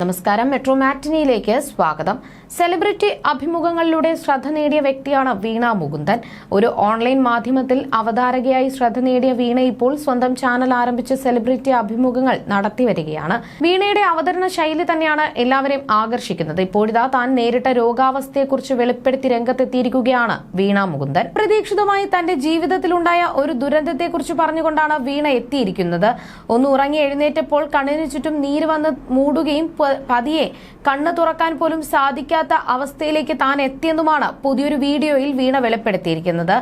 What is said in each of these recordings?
നമസ്കാരം. മെട്രോ മാറ്റിനിയിലേക്ക് സ്വാഗതം. സെലിബ്രിറ്റി അഭിമുഖങ്ങളിലൂടെ ശ്രദ്ധ നേടിയ വ്യക്തിയാണ് വീണ മുകുന്ദൻ. ഒരു ഓൺലൈൻ മാധ്യമത്തിൽ അവതാരകയായി ശ്രദ്ധ നേടിയ വീണ ഇപ്പോൾ സ്വന്തം ചാനൽ ആരംഭിച്ച് സെലിബ്രിറ്റി അഭിമുഖങ്ങൾ നടത്തി വരികയാണ്. വീണയുടെ അവതരണ ശൈലി തന്നെയാണ് എല്ലാവരെയും ആകർഷിക്കുന്നത്. ഇപ്പോഴിതാ താൻ നേരിട്ട രോഗാവസ്ഥയെക്കുറിച്ച് വെളിപ്പെടുത്തി രംഗത്തെത്തിയിരിക്കുകയാണ് വീണ മുകുന്ദൻ. പ്രതീക്ഷിതമായി തന്റെ ജീവിതത്തിലുണ്ടായ ഒരു ദുരന്തത്തെക്കുറിച്ച് പറഞ്ഞുകൊണ്ടാണ് വീണ എത്തിയിരിക്കുന്നത്. ഒന്ന് ഉറങ്ങി എഴുന്നേറ്റപ്പോൾ കണ്ണിന് ചുറ്റും നീര് വന്ന് മൂടുകയും പതിയെ കണ്ണ് തുറക്കാൻ പോലും സാധിക്കാത്ത അവസ്ഥയിലേക്ക് താൻ എത്തിയെന്നുമാണ് പുതിയൊരു വീഡിയോയിൽ വീണ വെളിപ്പെടുത്തിയിരിക്കുന്നത്.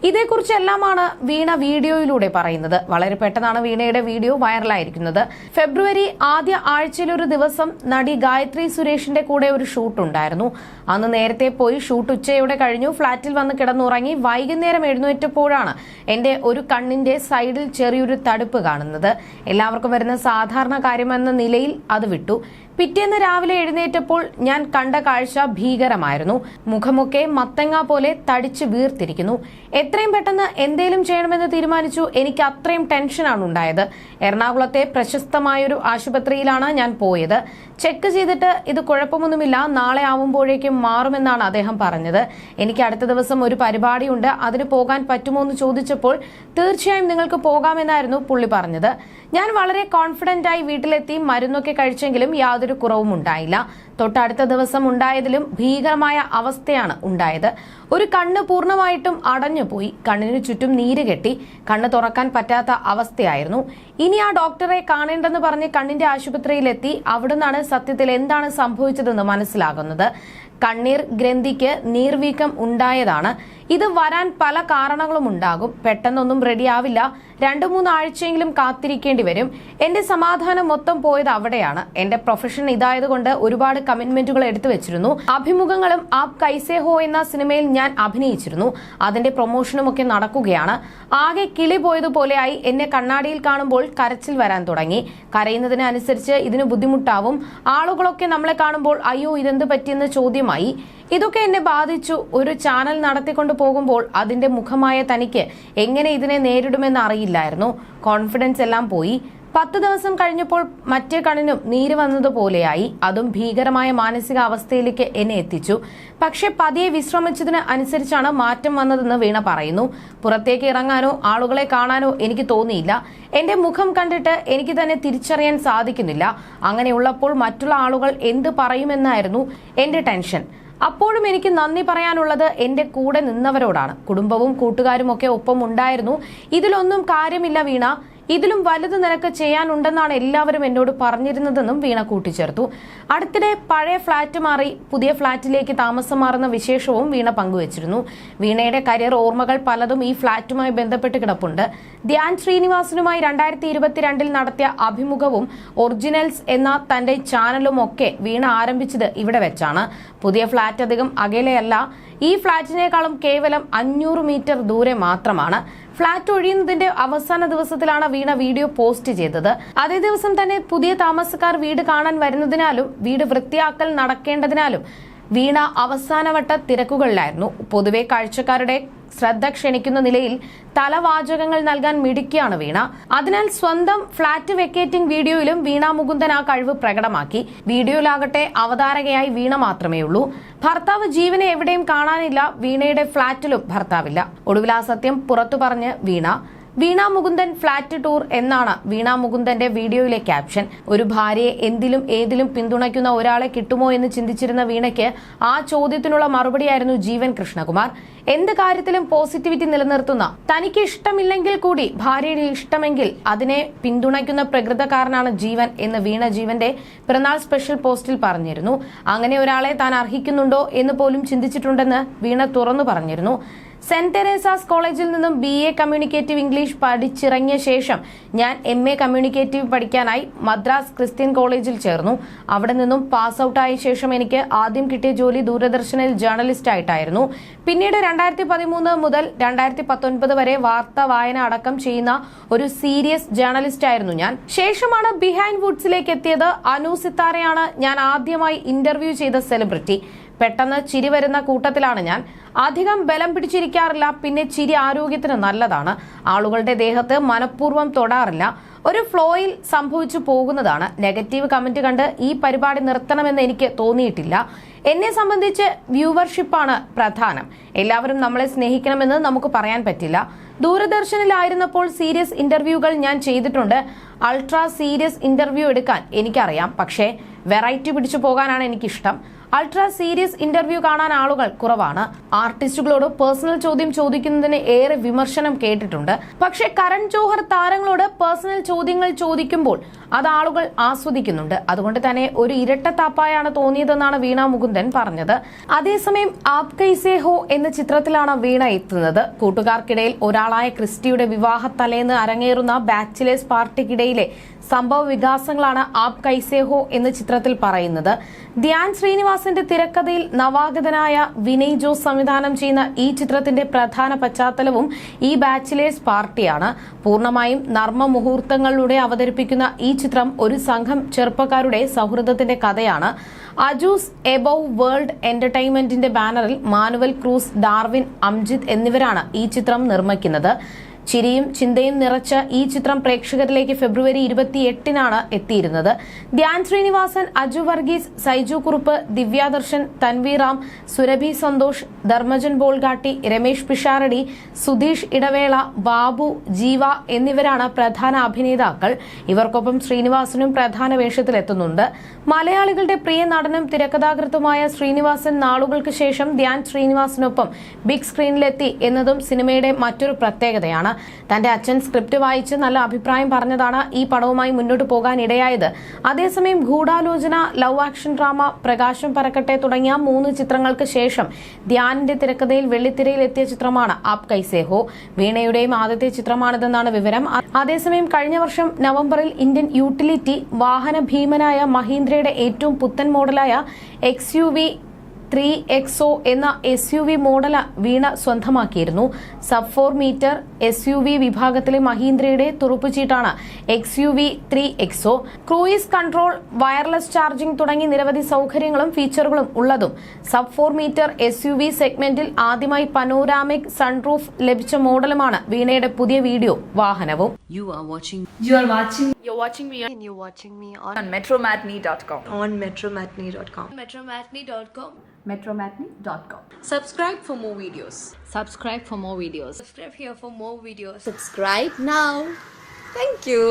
ഇതേക്കുറിച്ചെല്ലാമാണ് വീണ വീഡിയോയിലൂടെ പറയുന്നത്. വളരെ പെട്ടെന്നാണ് വീണയുടെ വീഡിയോ വൈറലായിരിക്കുന്നത്. ഫെബ്രുവരി ആദ്യ ആഴ്ചയിലൊരു ദിവസം നടി ഗായത്രി സുരേഷിന്റെ കൂടെ ഒരു ഷൂട്ട് ഉണ്ടായിരുന്നു. അന്ന് നേരത്തെ പോയി ഷൂട്ട് ഉച്ചയോടെ കഴിഞ്ഞു. ഫ്ളാറ്റിൽ വന്ന് കിടന്നുറങ്ങി. വൈകുന്നേരം എഴുന്നേറ്റപ്പോഴാണ് എന്റെ ഒരു കണ്ണിന്റെ സൈഡിൽ ചെറിയൊരു തടുപ്പ് കാണുന്നത്. എല്ലാവർക്കും വരുന്ന സാധാരണ കാര്യമെന്ന നിലയിൽ അത് വിട്ടു. പിറ്റേന്ന് രാവിലെ എഴുന്നേറ്റപ്പോൾ ഞാൻ കണ്ട കാഴ്ച ഭീകരമായിരുന്നു. മുഖമൊക്കെ മത്തങ്ങ പോലെ തടിച്ച് വീർത്തിരിക്കുന്നു. എത്രയും പെട്ടെന്ന് എന്തേലും ചെയ്യണമെന്ന് തീരുമാനിച്ചു. എനിക്ക് അത്രയും ടെൻഷനാണ് ഉണ്ടായത്. എറണാകുളത്തെ പ്രശസ്തമായൊരു ആശുപത്രിയിലാണ് ഞാൻ പോയത്. ചെക്ക് ചെയ്തിട്ട് ഇത് കുഴപ്പമൊന്നുമില്ല, നാളെ ആവുമ്പോഴേക്കും മാറുമെന്നാണ് അദ്ദേഹം പറഞ്ഞത്. എനിക്ക് അടുത്ത ദിവസം ഒരു പരിപാടിയുണ്ട്, അതിന് പോകാൻ പറ്റുമോ എന്ന് ചോദിച്ചപ്പോൾ തീർച്ചയായും നിങ്ങൾക്ക് പോകാമെന്നായിരുന്നു പുള്ളി പറഞ്ഞത്. ഞാൻ വളരെ കോൺഫിഡന്റ് ആയി വീട്ടിലെത്തി. മരുന്നൊക്കെ കഴിച്ചെങ്കിലും യാതൊരു കുറവും ഉണ്ടായില്ല. തൊട്ടടുത്ത ദിവസം ഉണ്ടായതിലും ഭീകരമായ അവസ്ഥയാണ് ഉണ്ടായത്. ഒരു കണ്ണ് പൂർണ്ണമായിട്ടും അടഞ്ഞുപോയി. കണ്ണിന് ചുറ്റും നീര് കെട്ടി. കണ്ണ് തുറക്കാൻ പറ്റാത്ത അവസ്ഥയായിരുന്നു. ഇനി ആ ഡോക്ടറെ കാണേണ്ടെന്ന് പറഞ്ഞ് കണ്ണിന്റെ ആശുപത്രിയിലെത്തി. അവിടുന്നാണ് സത്യത്തിൽ എന്താണ് സംഭവിച്ചതെന്ന് മനസ്സിലാകുന്നത്. കണ്ണീർ ഗ്രന്ഥിക്ക് നീർവീക്കം ഉണ്ടായതാണ്. ഇത് വരാൻ പല കാരണങ്ങളും ഉണ്ടാകും. പെട്ടെന്നൊന്നും റെഡിയാവില്ല. 2-3 ആഴ്ചയെങ്കിലും കാത്തിരിക്കേണ്ടി വരും. എന്റെ സമാധാനം മൊത്തം പോയത് അവിടെയാണ്. എന്റെ പ്രൊഫഷൻ ഇതായതുകൊണ്ട് ഒരുപാട് കമ്മിറ്റ്മെന്റുകൾ എടുത്തു വെച്ചിരുന്നു. അഭിമുഖങ്ങളും ആപ് കൈസേ ഹോ എന്ന സിനിമയിൽ ഞാൻ അഭിനയിച്ചിരുന്നു. അതിന്റെ പ്രൊമോഷനും ഒക്കെ നടക്കുകയാണ്. ആകെ കിളി പോയതുപോലെയായി. എന്നെ കണ്ണാടിയിൽ കാണുമ്പോൾ കരച്ചിൽ വരാൻ തുടങ്ങി. കരയുന്നതിനനുസരിച്ച് ഇതിന് ബുദ്ധിമുട്ടാവും. ആളുകളൊക്കെ നമ്മളെ കാണുമ്പോൾ അയ്യോ ഇതെന്ത് പറ്റിയെന്ന് ചോദ്യമായി. ഇതൊക്കെ എന്നെ ബാധിച്ചു. ഒരു ചാനൽ നടത്തിക്കൊണ്ട് പോകുമ്പോൾ അതിന്റെ മുഖമായ തനിക്ക് എങ്ങനെ ഇതിനെ നേരിടുമെന്ന് അറിയില്ലായിരുന്നു. കോൺഫിഡൻസ് എല്ലാം പോയി. 10 ദിവസം കഴിഞ്ഞപ്പോൾ മറ്റേ കണ്ണിനും നീര് വന്നതുപോലെയായി. അതും ഭീകരമായ മാനസിക അവസ്ഥയിലേക്ക് എന്നെ എത്തിച്ചു. പക്ഷെ പതിയെ വിശ്രമിച്ചതിന് അനുസരിച്ചാണ് മാറ്റം വന്നതെന്ന് വീണ പറയുന്നു. പുറത്തേക്ക് ഇറങ്ങാനോ ആളുകളെ കാണാനോ എനിക്ക് തോന്നിയില്ല. എന്റെ മുഖം കണ്ടിട്ട് എനിക്ക് തന്നെ തിരിച്ചറിയാൻ സാധിക്കുന്നില്ല. അങ്ങനെയുള്ളപ്പോൾ മറ്റുള്ള ആളുകൾ എന്ത് പറയുമെന്നായിരുന്നു എന്റെ ടെൻഷൻ. അപ്പോഴും എനിക്ക് നന്ദി പറയാനുള്ളത് എന്റെ കൂടെ നിന്നവരോടാണ്. കുടുംബവും കൂട്ടുകാരും ഒക്കെ ഒപ്പം ഉണ്ടായിരുന്നു. ഇതിലൊന്നും കാര്യമില്ല വീണ, ഇതിലും വലുത് നിനക്ക് ചെയ്യാനുണ്ടെന്നാണ് എല്ലാവരും എന്നോട് പറഞ്ഞിരുന്നതെന്നും വീണ കൂട്ടിച്ചേർത്തു. അടുത്തിടെ പഴയ ഫ്ളാറ്റ് മാറി പുതിയ ഫ്ളാറ്റിലേക്ക് താമസം മാറുന്ന വിശേഷവും വീണ പങ്കുവച്ചിരുന്നു. വീണയുടെ കരിയർ ഓർമ്മകൾ പലതും ഈ ഫ്ളാറ്റുമായി ബന്ധപ്പെട്ട് കിടപ്പുണ്ട്. ധ്യാൻ ശ്രീനിവാസനുമായി 2022 നടത്തിയ അഭിമുഖവും ഒറിജിനൽസ് എന്ന തന്റെ ചാനലും ഒക്കെ വീണ ആരംഭിച്ചത് ഇവിടെ വെച്ചാണ്. പുതിയ ഫ്ളാറ്റ് അധികം അകലെയല്ല. ഈ ഫ്ളാറ്റിനേക്കാളും കേവലം 500 മീറ്റർ ദൂരെ മാത്രമാണ്. ഫ്ളാറ്റ് ഒഴിയുന്നതിന്റെ അവസാന ദിവസത്തിലാണ് വീണ വീഡിയോ പോസ്റ്റ് ചെയ്തത്. അതേ ദിവസം തന്നെ പുതിയ താമസക്കാർ വീട് കാണാൻ വരുന്നതിനാലും വീട് വൃത്തിയാക്കൽ നടക്കേണ്ടതിനാലും വീണ അവസാനവട്ട തിരക്കുകളിലായിരുന്നു. പൊതുവെ കാഴ്ചക്കാരുടെ ശ്രദ്ധ ക്ഷണിക്കുന്ന നിലയിൽ തലവാചകങ്ങൾ നൽകാൻ മിടുക്കിയാണ് വീണ. അതിനാൽ സ്വന്തം ഫ്ളാറ്റ് വെക്കേറ്റിംഗ് വീഡിയോയിലും വീണ മുകുന്ദൻ ആ കഴിവ് പ്രകടമാക്കി. വീഡിയോയിലാകട്ടെ അവതാരകയായി വീണ മാത്രമേ ഉള്ളൂ. ഭർത്താവ് ജീവനെ എവിടെയും കാണാനില്ല. വീണയുടെ ഫ്ളാറ്റിലും ഭർത്താവില്ല. ഒടുവിൽ ആ സത്യം പുറത്തു പറഞ്ഞ് വീണ മുകുന്ദൻ ഫ്ളാറ്റ് ടൂർ എന്നാണ് വീണ മുകുന്ദന്റെ വീഡിയോയിലെ ക്യാപ്ഷൻ. ഒരു ഭാര്യയെ എന്തിലും ഏതിലും പിന്തുണയ്ക്കുന്ന ഒരാളെ കിട്ടുമോ എന്ന് ചിന്തിച്ചിരുന്ന വീണയ്ക്ക് ആ ചോദ്യത്തിനുള്ള മറുപടിയായിരുന്നു ജീവൻ കൃഷ്ണകുമാർ. എന്ത് കാര്യത്തിലും പോസിറ്റിവിറ്റി നിലനിർത്തുന്ന, തനിക്ക് ഇഷ്ടമില്ലെങ്കിൽ കൂടി ഭാര്യയുടെ ഇഷ്ടമെങ്കിൽ അതിനെ പിന്തുണയ്ക്കുന്ന പ്രകൃതക്കാരനാണ് ജീവൻ എന്ന് വീണ ജീവന്റെ പിറന്നാൾ സ്പെഷ്യൽ പോസ്റ്റിൽ പറഞ്ഞിരുന്നു. അങ്ങനെ ഒരാളെ താൻ അർഹിക്കുന്നുണ്ടോ എന്ന് പോലും ചിന്തിച്ചിട്ടുണ്ടെന്ന് വീണ തുറന്നു പറഞ്ഞിരുന്നു. സെന്റ് തെരേസാസ് കോളേജിൽ നിന്നും BA കമ്മ്യൂണിക്കേറ്റീവ് ഇംഗ്ലീഷ് പഠിച്ചിറങ്ങിയ ശേഷം ഞാൻ MA കമ്മ്യൂണിക്കേറ്റീവ് പഠിക്കാനായി മദ്രാസ് ക്രിസ്ത്യൻ കോളേജിൽ ചേർന്നു. അവിടെ നിന്നും പാസ് ഔട്ട് ആയ ശേഷം എനിക്ക് ആദ്യം കിട്ടിയ ജോലി ദൂരദർശനിൽ ജേർണലിസ്റ്റ് ആയിട്ടായിരുന്നു. പിന്നീട് 2013 മുതൽ 2019 വരെ വാർത്താ വായന അടക്കം ചെയ്യുന്ന ഒരു സീരിയസ് ജേർണലിസ്റ്റ് ആയിരുന്നു ഞാൻ. ശേഷമാണ് ബിഹൈൻഡ് വുഡ്സിലേക്ക് എത്തിയത്. അനു സിത്താരയാണ് ഞാൻ ആദ്യമായി ഇന്റർവ്യൂ ചെയ്ത സെലിബ്രിറ്റി. പെട്ടെന്ന് ചിരി വരുന്ന കൂട്ടത്തിലാണ് ഞാൻ. അധികം ബലം പിടിച്ചിരിക്കാറില്ല. പിന്നെ ചിരി ആരോഗ്യത്തിന് നല്ലതാണ്. ആളുകളുടെ ദേഹത്ത് മനഃപൂർവ്വം തൊടാറില്ല. ഒരു ഫ്ലോയിൽ സംഭവിച്ചു പോകുന്നതാണ്. നെഗറ്റീവ് കമന്റ് കണ്ട് ഈ പരിപാടി നിർത്തണമെന്ന് എനിക്ക് തോന്നിയിട്ടില്ല. എന്നെ സംബന്ധിച്ച് വ്യൂവർഷിപ്പാണ് പ്രധാനം. എല്ലാവരും നമ്മളെ സ്നേഹിക്കണമെന്ന് നമുക്ക് പറയാൻ പറ്റില്ല. ദൂരദർശനിലായിരുന്നപ്പോൾ സീരിയസ് ഇന്റർവ്യൂകൾ ഞാൻ ചെയ്തിട്ടുണ്ട്. അൾട്രാ സീരിയസ് ഇന്റർവ്യൂ എടുക്കാൻ എനിക്കറിയാം. പക്ഷേ വെറൈറ്റി പിടിച്ചു പോകാനാണ് എനിക്കിഷ്ടം. അൾട്രാ സീരിയസ് ഇന്റർവ്യൂ കാണാൻ ആളുകൾ കുറവാണ്. ആർട്ടിസ്റ്റുകളോട് പേഴ്സണൽ ചോദ്യം ചോദിക്കുന്നതിന് ഏറെ വിമർശനം കേട്ടിട്ടുണ്ട്. പക്ഷേ കരൺ ജോഹർ താരങ്ങളോട് പേഴ്സണൽ ചോദ്യങ്ങൾ ചോദിക്കുമ്പോൾ അത് ആളുകൾ ആസ്വദിക്കുന്നുണ്ട്. അതുകൊണ്ട് തന്നെ ഒരു ഇരട്ടത്താപ്പായാണ് തോന്നിയതെന്നാണ് വീണ മുകുന്ദൻ പറഞ്ഞത്. അതേസമയം ആപ് കൈസേ ഹോ എന്ന ചിത്രത്തിലാണ് വീണ എത്തുന്നത്. കൂട്ടുകാർക്കിടയിൽ ഒരാളായ ക്രിസ്റ്റിയുടെ വിവാഹ തലേന്ന് അരങ്ങേറുന്ന ബാച്ചിലേഴ്സ് പാർട്ടിക്കിടയിലെ സംഭവ വികാസങ്ങളാണ് ആപ് കൈസേ ഹോ എന്ന ചിത്രത്തിൽ പറയുന്നത്. ധ്യാൻ ശ്രീനിവാസന്റെ തിരക്കഥയിൽ നവാഗതനായ വിനയ് ജോസ് സംവിധാനം ചെയ്യുന്ന ഈ ചിത്രത്തിന്റെ പ്രധാന പശ്ചാത്തലവും ഈ ബാച്ചിലേഴ്സ് പാർട്ടിയാണ്. പൂർണ്ണമായും നർമ്മ മുഹൂർത്തങ്ങളിലൂടെ അവതരിപ്പിക്കുന്ന ഈ ചിത്രം ഒരു സംഘം ചെറുപ്പക്കാരുടെ സൗഹൃദത്തിന്റെ കഥയാണ്. അജൂസ് എബോവ് വേൾഡ് എന്റർടൈൻമെന്റിന്റെ ബാനറിൽ മാനുവൽ ക്രൂസ്, ഡാർവിൻ, അംജിത് എന്നിവരാണ് ഈ ചിത്രം നിർമ്മിക്കുന്നത്. ചിരിയും ചിന്തയും നിറച്ച ഈ ചിത്രം പ്രേക്ഷകരിലേക്ക് ഫെബ്രുവരി 28-നാണ് എത്തിയിരുന്നത്. ധ്യാൻ ശ്രീനിവാസൻ, അജു വർഗീസ്, സൈജു കുറുപ്പ്, ദിവ്യാദർശൻ, തൻവീർ റാം, സുരഭി സന്തോഷ്, ധർമ്മജൻ ബോൾഗാട്ടി, രമേഷ് പിഷാരടി, സുധീഷ് ഇടവേള, ബാബു, ജീവ എന്നിവരാണ് പ്രധാന അഭിനേതാക്കൾ. ഇവർക്കൊപ്പം ശ്രീനിവാസനും പ്രധാന വേഷത്തിലെത്തുന്നുണ്ട്. മലയാളികളുടെ പ്രിയ നടനും തിരക്കഥാകൃത്തുമായ ശ്രീനിവാസൻ നാളുകൾക്ക് ശേഷം ധ്യാൻ ശ്രീനിവാസനൊപ്പം ബിഗ് സ്ക്രീനിലെത്തി എന്നതും സിനിമയുടെ മറ്റൊരു പ്രത്യേകതയാണ്. തന്റെ അച്ഛൻ സ്ക്രിപ്റ്റ് വായിച്ച് നല്ല അഭിപ്രായം പറഞ്ഞതാണ് ഈ പടവുമായി മുന്നോട്ട് പോകാൻ ഇടയായത്. അതേസമയം ഗൂഢാലോചന, ലവ് ആക്ഷൻ ഡ്രാമ, പ്രകാശം പരക്കട്ടെ തുടങ്ങിയ 3 ചിത്രങ്ങൾക്ക് ശേഷം ധ്യാനിന്റെ തിരക്കഥയിൽ വെള്ളിത്തിരയിൽ എത്തിയ ചിത്രമാണ് ആപ് കൈസേ ഹോ. വീണയുടെയും ആദ്യത്തെ ചിത്രമാണിതെന്നാണ് വിവരം. അതേസമയം കഴിഞ്ഞ വർഷം നവംബറിൽ ഇന്ത്യൻ യൂട്ടിലിറ്റി വാഹന ഭീമനായ മഹീന്ദ്രയുടെ ഏറ്റവും പുത്തൻ മോഡലായ XUV 3XO എന്ന SUV മോഡൽ വീണ സ്വന്തമാക്കിയിരുന്നു. സബ് 4 മീറ്റർ SUV വിഭാഗത്തിലെ മഹീന്ദ്രയുടെ തുറുപ്പുചീട്ടാണ് XUV 3XO. Cruise control, wireless charging തുടങ്ങി നിരവധി സൗകര്യങ്ങളും ഫീച്ചറുകളും ഉള്ളതും സബ് 4 മീറ്റർ SUV സെഗ്മെന്റിൽ ആദ്യമായി പനോരാമിക് സൺറൂഫ് ലഭിച്ച മോഡലുമാണ് വീണയുടെ പുതിയ വീഡിയോ വാഹനവും. You're watching me on metromatney.com. metromatney.com. Subscribe for more videos. Subscribe for more videos. Subscribe here for more videos. Subscribe now. Thank you.